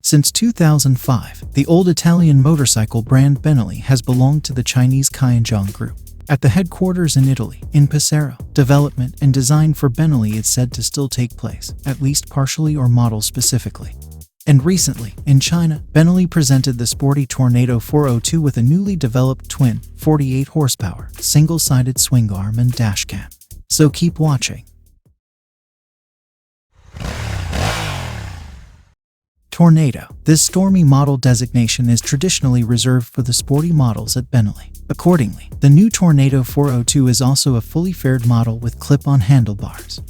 Since 2005, the old Italian motorcycle brand Benelli has belonged to the Chinese Kawasaki Group. At the headquarters in Italy, in Pesaro, development and design for Benelli is said to still take place, at least partially or model specifically. And recently, in China, Benelli presented the sporty Tornado 402 with a newly developed twin, 48 horsepower, single-sided swing arm and dashcam. So keep watching. Tornado. This stormy model designation is traditionally reserved for the sporty models at Benelli. Accordingly, the new Tornado 402 is also a fully faired model with clip-on handlebars.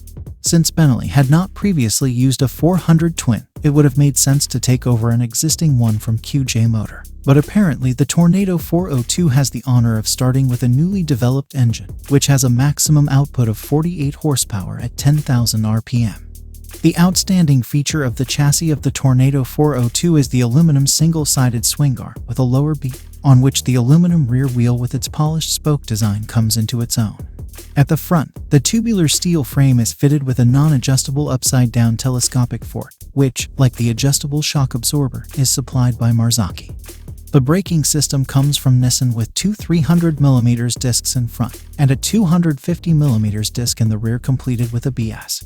Since Benelli had not previously used a 400 twin, it would have made sense to take over an existing one from QJ Motor. But apparently the Tornado 402 has the honor of starting with a newly developed engine, which has a maximum output of 48 horsepower at 10,000 RPM. The outstanding feature of the chassis of the Tornado 402 is the aluminum single-sided swing arm with a lower beam, on which the aluminum rear wheel with its polished spoke design comes into its own. At the front, the tubular steel frame is fitted with a non-adjustable upside-down telescopic fork, which, like the adjustable shock absorber, is supplied by Marzocchi. The braking system comes from Nissan with two 300mm discs in front and a 250mm disc in the rear completed with ABS.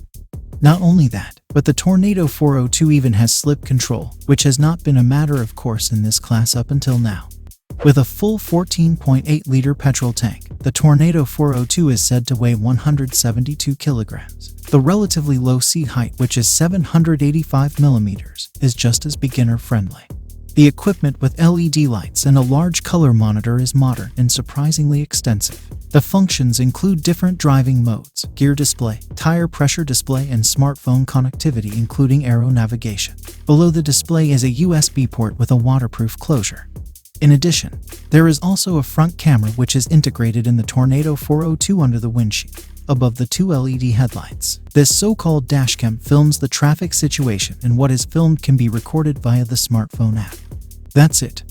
Not only that, but the Tornado 402 even has slip control, which has not been a matter of course in this class up until now. With a full 14.8-liter petrol tank, the Tornado 402 is said to weigh 172 kilograms. The relatively low seat height, which is 785mm, is just as beginner-friendly. The equipment with LED lights and a large color monitor is modern and surprisingly extensive. The functions include different driving modes, gear display, tire pressure display, and smartphone connectivity including aero navigation. Below the display is a USB port with a waterproof closure. In addition, there is also a front camera which is integrated in the Tornado 402 under the windshield, above the two LED headlights. This so-called dashcam films the traffic situation, and what is filmed can be recorded via the smartphone app. That's it.